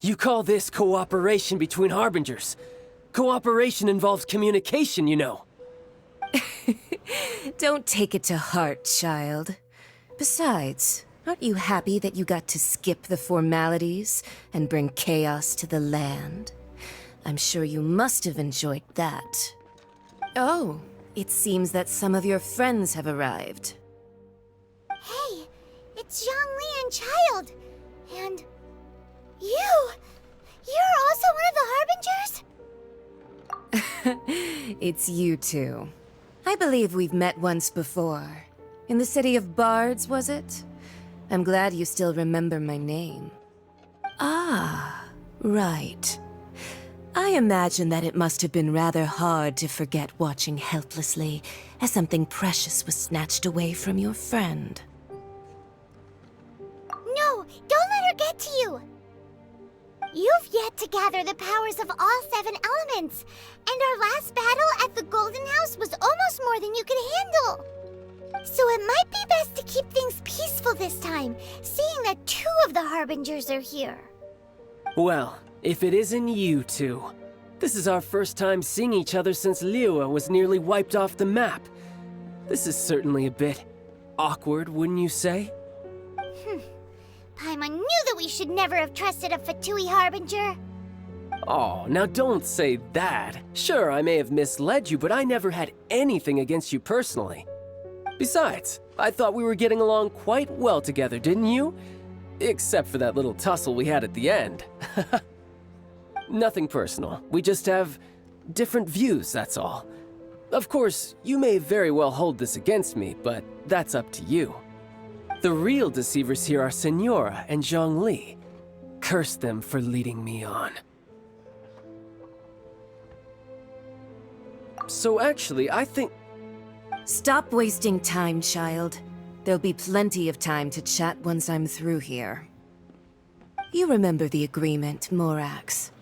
You call this cooperation between Harbingers. Cooperation involves communication, you know. Don't take it to heart, child. Besides, aren't you happy that you got to skip the formalities and bring chaos to the land? I'm sure you must have enjoyed that. Oh, it seems that some of your friends have arrived. Hey, it's Zhongli and Child. And you! You're also one of the Harbingers? It's you two. I believe we've met once before. In the city of Bards, was it? I'm glad you still remember my name. Ah, right. I imagine that it must have been rather hard to forget watching helplessly as something precious was snatched away from your friend. No, don't let her get to you! You've yet to gather the powers of all 7 elements, and our last battle at the Golden House was almost more than you could handle. So it might be best to keep things peaceful this time, seeing that 2 of the Harbingers are here. Well, if it isn't you two. This is our first time seeing each other since Liyue was nearly wiped off the map. This is certainly a bit awkward, wouldn't you say? Paimon knew that we should never have trusted a Fatui Harbinger. Oh, now don't say that. Sure, I may have misled you, but I never had anything against you personally. Besides, I thought we were getting along quite well together, didn't you? Except for that little tussle we had at the end. Nothing personal. We just have different views, that's all. Of course, you may very well hold this against me, but that's up to you. The real deceivers here are Senora and Zhongli. Curse them for leading me on. So actually, I think... Stop wasting time, child. There'll be plenty of time to chat once I'm through here. You remember the agreement, Morax.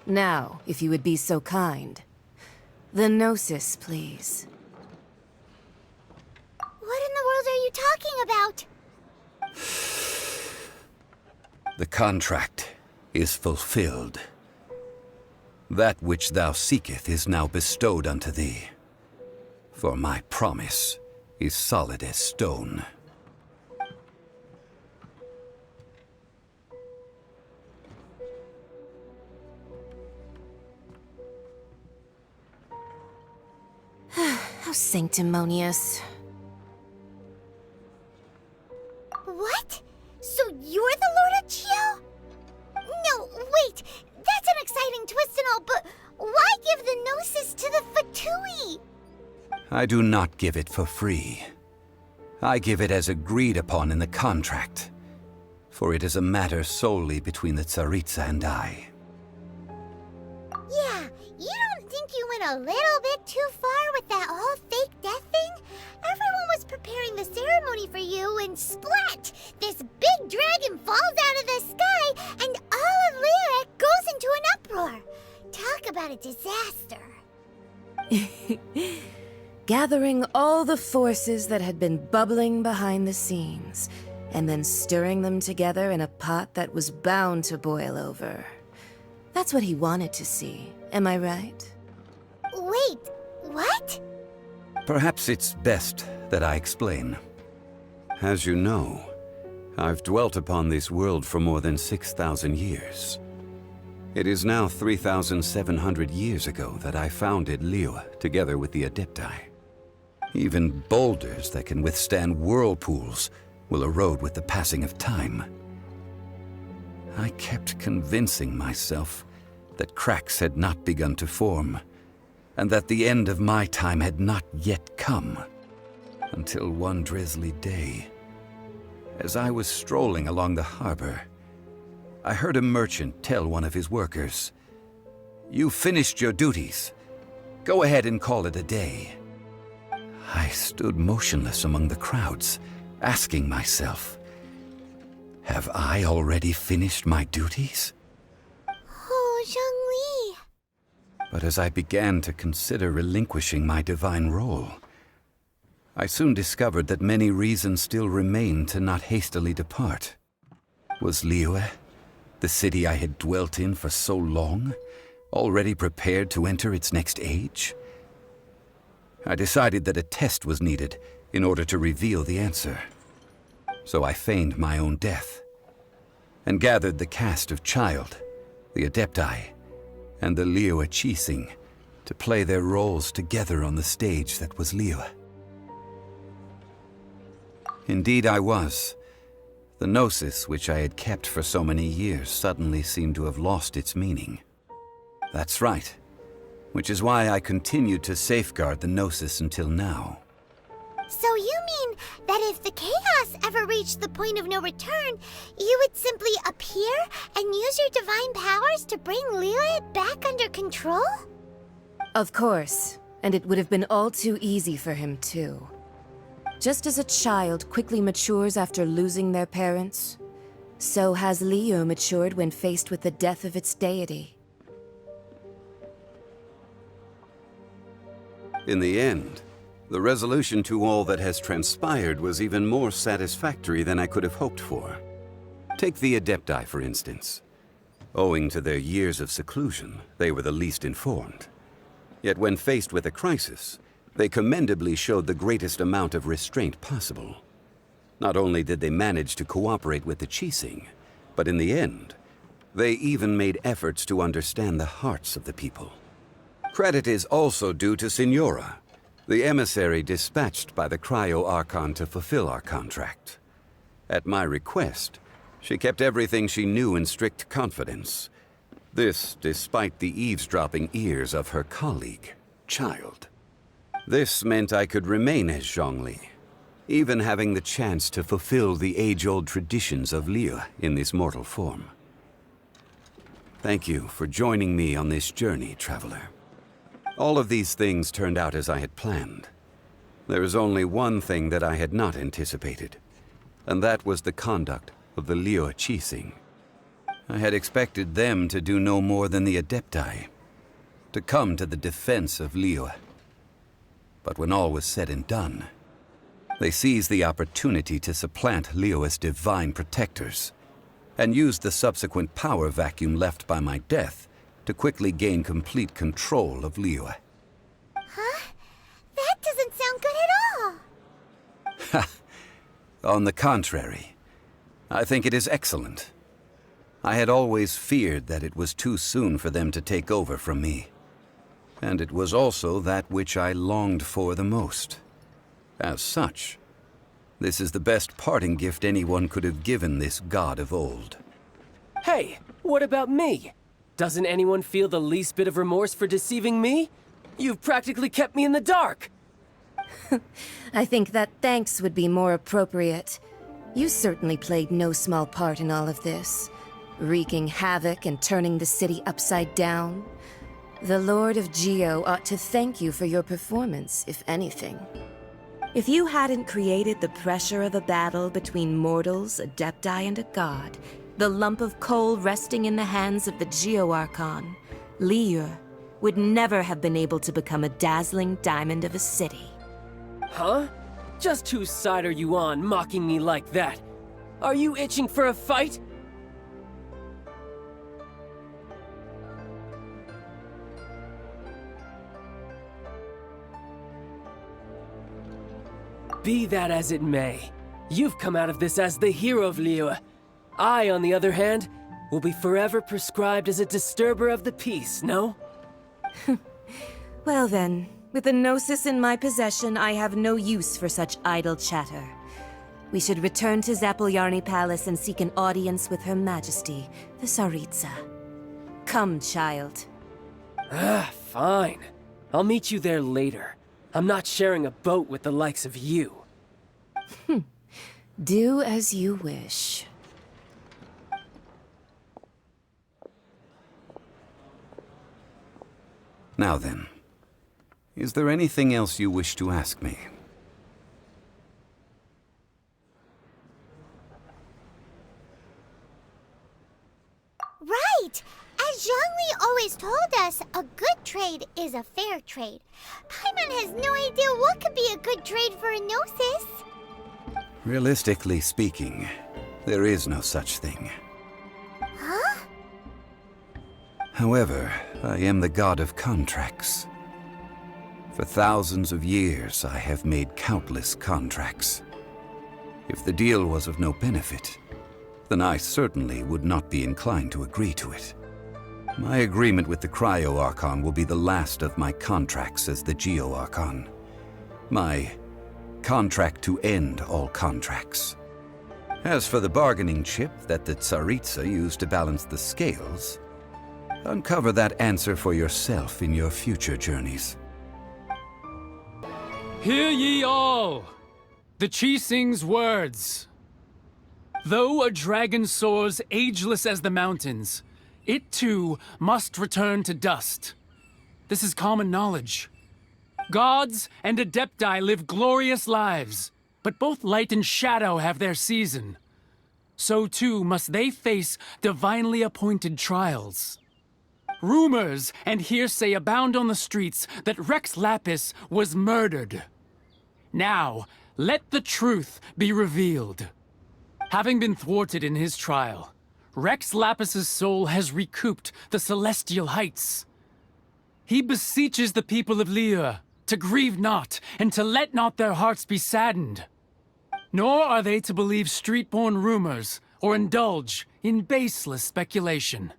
Now, if you would be so kind. The Gnosis, please. What in the world are you talking about? The contract is fulfilled. That which thou seeketh is now bestowed unto thee. For my promise is solid as stone. How sanctimonious. What? So you're the Lord of Chio? No, wait! That's an exciting twist and all, but why give the Gnosis to the Fatui? I do not give it for free. I give it as agreed upon in the contract, for it is a matter solely between the Tsaritsa and I. Yeah, you don't think you went a little bit too far with that whole fake death thing? Everyone was preparing the ceremony for you, and splat! This big dragon falls out of the sky, and all of Lyric goes into an uproar. Talk about a disaster. Gathering all the forces that had been bubbling behind the scenes, and then stirring them together in a pot that was bound to boil over. That's what he wanted to see, am I right? Wait, what? Perhaps it's best that I explain. As you know, I've dwelt upon this world for more than 6,000 years. It is now 3,700 years ago that I founded Liyue together with the Adepti. Even boulders that can withstand whirlpools will erode with the passing of time. I kept convincing myself that cracks had not begun to form, and that the end of my time had not yet come. Until one drizzly day, as I was strolling along the harbor, I heard a merchant tell one of his workers, "You finished your duties. Go ahead and call it a day." I stood motionless among the crowds, asking myself, have I already finished my duties? Oh, Zhongli. But as I began to consider relinquishing my divine role, I soon discovered that many reasons still remained to not hastily depart. Was Liyue, The city I had dwelt in for so long, already prepared to enter its next age? I decided that a test was needed in order to reveal the answer. So I feigned my own death, and gathered the cast of Child, the Adepti, and the Liyue Qixing to play their roles together on the stage that was Liyue. Indeed I was. The Gnosis, which I had kept for so many years, suddenly seemed to have lost its meaning. That's right. Which is why I continued to safeguard the Gnosis until now. So you mean that if the chaos ever reached the point of no return, you would simply appear and use your divine powers to bring Liyue back under control? Of course, and it would have been all too easy for him too. Just as a child quickly matures after losing their parents, so has Liyue matured when faced with the death of its deity. In the end, the resolution to all that has transpired was even more satisfactory than I could have hoped for. Take the Adepti, for instance. Owing to their years of seclusion, they were the least informed. Yet when faced with a crisis, they commendably showed the greatest amount of restraint possible. Not only did they manage to cooperate with the Qixing, but in the end, they even made efforts to understand the hearts of the people. Credit is also due to Signora, the emissary dispatched by the Cryo-Archon to fulfill our contract. At my request, she kept everything she knew in strict confidence. This despite the eavesdropping ears of her colleague, Child. This meant I could remain as Zhongli, even having the chance to fulfill the age-old traditions of Liyue in this mortal form. Thank you for joining me on this journey, Traveler. All of these things turned out as I had planned. There is only one thing that I had not anticipated, and that was the conduct of the Liyue Qixing. I had expected them to do no more than the Adepti, to come to the defense of Liyue. But when all was said and done, they seized the opportunity to supplant Liyue's divine protectors, and used the subsequent power vacuum left by my death to quickly gain complete control of Liyue. Huh? That doesn't sound good at all. On the contrary, I think it is excellent. I had always feared that it was too soon for them to take over from me. And it was also that which I longed for the most. As such, this is the best parting gift anyone could have given this god of old. Hey, what about me? Doesn't anyone feel the least bit of remorse for deceiving me? You've practically kept me in the dark! I think that thanks would be more appropriate. You certainly played no small part in all of this, wreaking havoc and turning the city upside down. The Lord of Geo ought to thank you for your performance, if anything. If you hadn't created the pressure of a battle between mortals, Adepti, and a god, the lump of coal resting in the hands of the Geo-Archon, Liyue, would never have been able to become a dazzling diamond of a city. Huh? Just whose side are you on, mocking me like that? Are you itching for a fight? Be that as it may, you've come out of this as the hero of Liyue. I, on the other hand, will be forever prescribed as a disturber of the peace, no? Well then, with the Gnosis in my possession, I have no use for such idle chatter. We should return to Zapoljarny Palace and seek an audience with Her Majesty, the Tsaritsa. Come, child. Fine. I'll meet you there later. I'm not sharing a boat with the likes of you. Do as you wish. Now then, is there anything else you wish to ask me? Right! As Zhongli always told us, a good trade is a fair trade. Paimon has no idea what could be a good trade for a Gnosis. Realistically speaking, there is no such thing. Huh? However, I am the god of contracts. For thousands of years, I have made countless contracts. If the deal was of no benefit, then I certainly would not be inclined to agree to it. My agreement with the Cryo-Archon will be the last of my contracts as the Geo-Archon. My contract to end all contracts. As for the bargaining chip that the Tsaritsa used to balance the scales, uncover that answer for yourself in your future journeys. Hear ye all! The Qixing's words. Though a dragon soars ageless as the mountains, it too must return to dust. This is common knowledge. Gods and Adepti live glorious lives, but both light and shadow have their season. So too must they face divinely appointed trials. Rumors and hearsay abound on the streets that Rex Lapis was murdered. Now, let the truth be revealed. Having been thwarted in his trial, Rex Lapis's soul has recouped the celestial heights. He beseeches the people of Liyue to grieve not and to let not their hearts be saddened. Nor are they to believe street-born rumors or indulge in baseless speculation.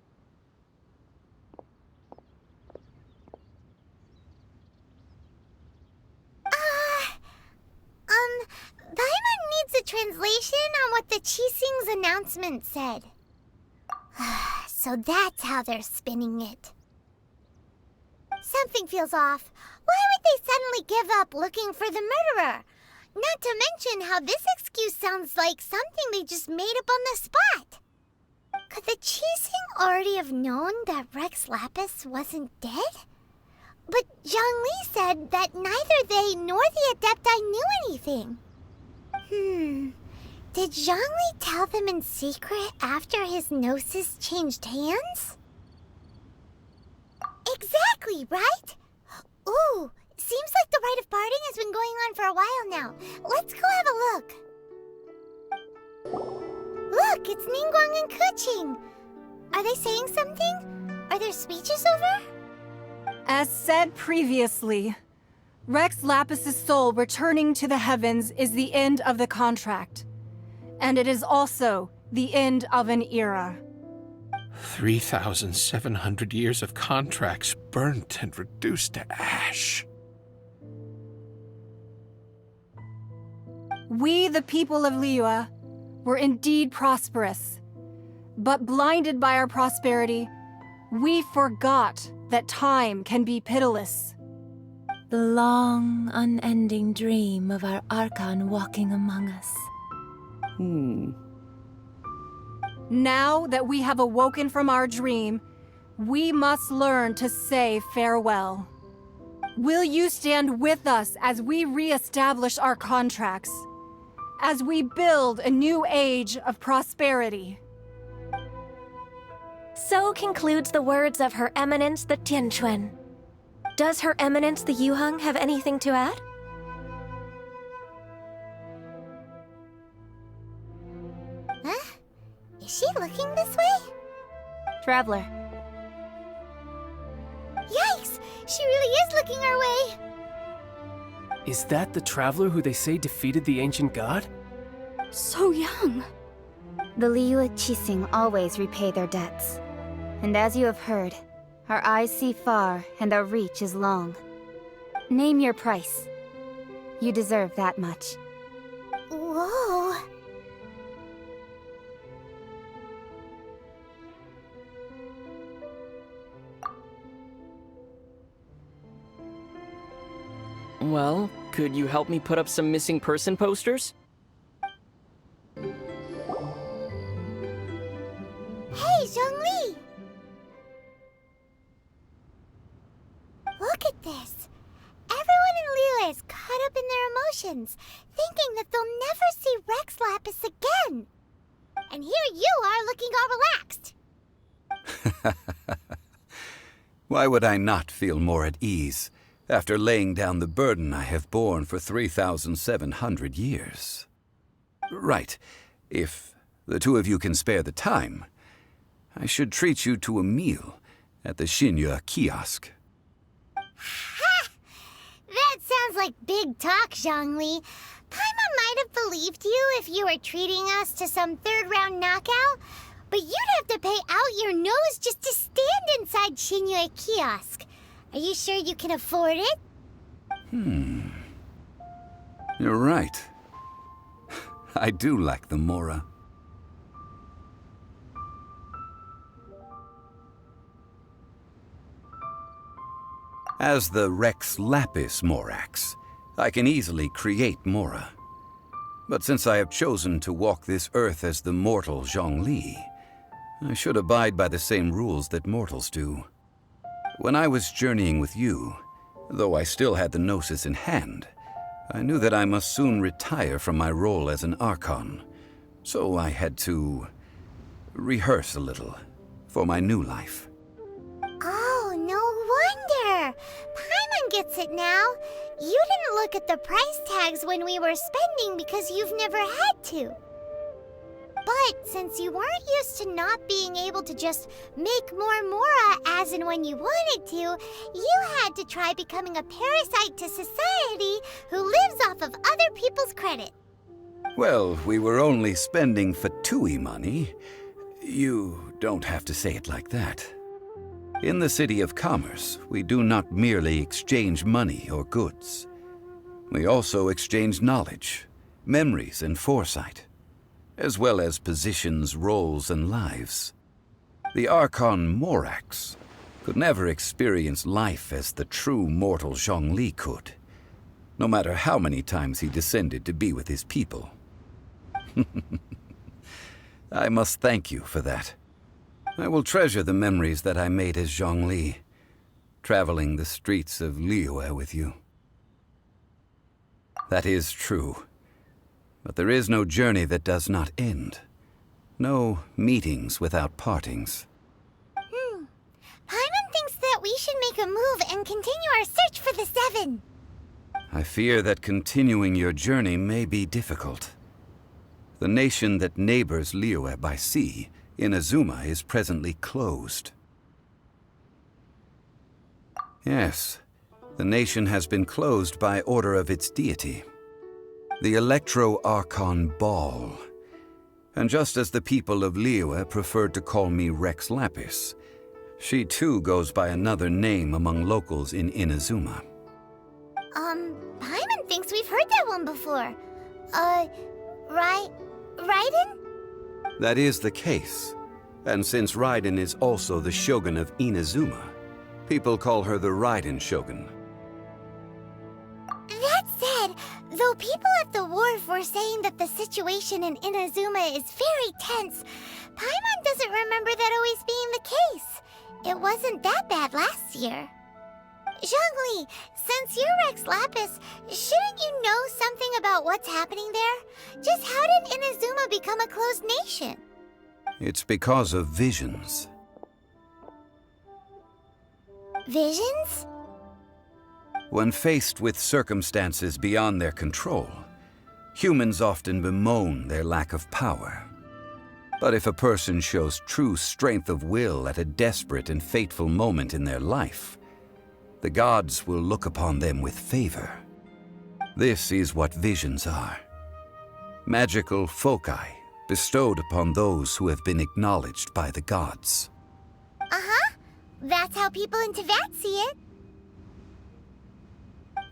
Daimon needs a translation on what the Qixing's announcement said. So that's how they're spinning it. Something feels off. Why would they suddenly give up looking for the murderer? Not to mention how this excuse sounds like something they just made up on the spot. Could the Qixing already have known that Rex Lapis wasn't dead? But Zhongli said that neither they nor the Adepti knew anything. Did Zhongli tell them in secret after his gnosis changed hands? Exactly, right? Ooh, seems like the rite of parting has been going on for a while now. Let's go have a look. Look, it's Ningguang and Keqing. Are they saying something? Are their speeches over? As said previously, Rex Lapis's soul returning to the heavens is the end of the contract. And it is also the end of an era. 3,700 years of contracts burnt and reduced to ash. We, the people of Liyue, were indeed prosperous. But blinded by our prosperity, we forgot that time can be pitiless. The long, unending dream of our Archon walking among us. Now that we have awoken from our dream, we must learn to say farewell. Will you stand with us as we re-establish our contracts? As we build a new age of prosperity? So concludes the words of Her Eminence the Tianquan. Does Her Eminence the Yuheng have anything to add? Huh? Is she looking this way? Traveler. Yikes! She really is looking our way! Is that the traveler who they say defeated the ancient god? So young. The Liyue Qixing always repay their debts. And as you have heard, our eyes see far and our reach is long. Name your price. You deserve that much. Whoa! Well, could you help me put up some missing person posters? Hey, Zhongli! Look at this. Everyone in Liyue is caught up in their emotions, thinking that they'll never see Rex Lapis again. And here you are looking all relaxed. Why would I not feel more at ease after laying down the burden I have borne for 3,700 years? Right. If the two of you can spare the time, I should treat you to a meal at the Shinya kiosk. Ha! That sounds like big talk, Zhongli. Paimon might have believed you if you were treating us to some third-round knockout, but you'd have to pay out your nose just to stand inside Shinya kiosk. Are you sure you can afford it? You're right. I do lack the Mora. As the Rex Lapis Morax, I can easily create Mora. But since I have chosen to walk this earth as the mortal Zhongli, I should abide by the same rules that mortals do. When I was journeying with you, though I still had the Gnosis in hand, I knew that I must soon retire from my role as an Archon, so I had to rehearse a little for my new life. Oh, no wonder! Paimon gets it now. You didn't look at the price tags when we were spending because you've never had to. But since you weren't used to not being able to just make more Mora as and when you wanted to, you had to try becoming a parasite to society who lives off of other people's credit. Well, we were only spending Fatui money. You don't have to say it like that. In the City of Commerce, we do not merely exchange money or goods. We also exchange knowledge, memories, and foresight, as well as positions, roles, and lives. The Archon Morax could never experience life as the true mortal Zhongli could, no matter how many times he descended to be with his people. I must thank you for that. I will treasure the memories that I made as Zhongli, traveling the streets of Liyue with you. That is true. But there is no journey that does not end. No meetings without partings. Paimon thinks that we should make a move and continue our search for the Seven. I fear that continuing your journey may be difficult. The nation that neighbors Liyue by sea, Inazuma, is presently closed. Yes, the nation has been closed by order of its deity, the Electro-Archon Ball. And just as the people of Liyue preferred to call me Rex Lapis, she too goes by another name among locals in Inazuma. Paimon thinks we've heard that one before. Raiden? That is the case. And since Raiden is also the shogun of Inazuma, people call her the Raiden Shogun. That said, though people at the wharf were saying that the situation in Inazuma is very tense, Paimon doesn't remember that always being the case. It wasn't that bad last year. Zhongli, since you're Rex Lapis, shouldn't you know something about what's happening there? Just how did Inazuma become a closed nation? It's because of visions. Visions? When faced with circumstances beyond their control, humans often bemoan their lack of power. But if a person shows true strength of will at a desperate and fateful moment in their life, the gods will look upon them with favor. This is what visions are. Magical foci bestowed upon those who have been acknowledged by the gods. Uh-huh. That's how people in Teyvat see it.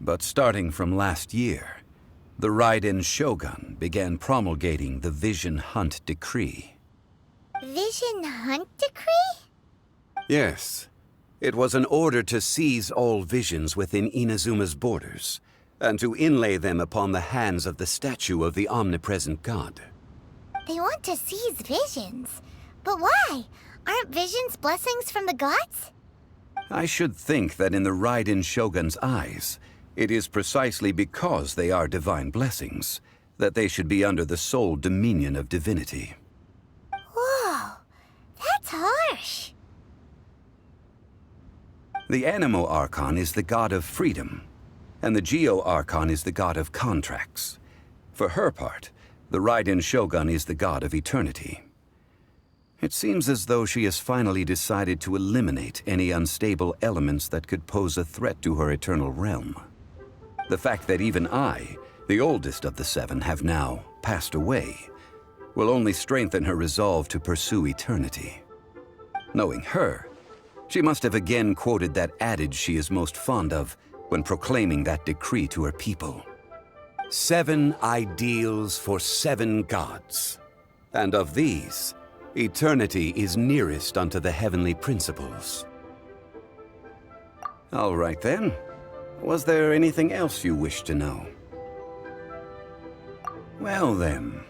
But starting from last year, the Raiden Shogun began promulgating the Vision Hunt Decree. Vision Hunt Decree? Yes. It was an order to seize all visions within Inazuma's borders, and to inlay them upon the hands of the statue of the omnipresent god. They want to seize visions. But why? Aren't visions blessings from the gods? I should think that in the Raiden Shogun's eyes, it is precisely because they are divine blessings that they should be under the sole dominion of divinity. Whoa, that's harsh. The Animo Archon is the god of freedom, and the Geo Archon is the god of contracts. For her part, the Raiden Shogun is the god of eternity. It seems as though she has finally decided to eliminate any unstable elements that could pose a threat to her eternal realm. The fact that even I, the oldest of the seven, have now passed away will only strengthen her resolve to pursue eternity. Knowing her, she must have again quoted that adage she is most fond of when proclaiming that decree to her people. 7 ideals for 7 gods, and of these, eternity is nearest unto the heavenly principles. All right then. Was there anything else you wish to know? Well then,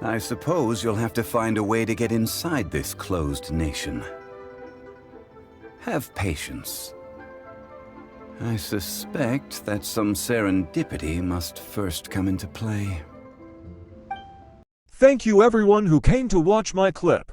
I suppose you'll have to find a way to get inside this closed nation. Have patience. I suspect that some serendipity must first come into play. Thank you everyone who came to watch my clip.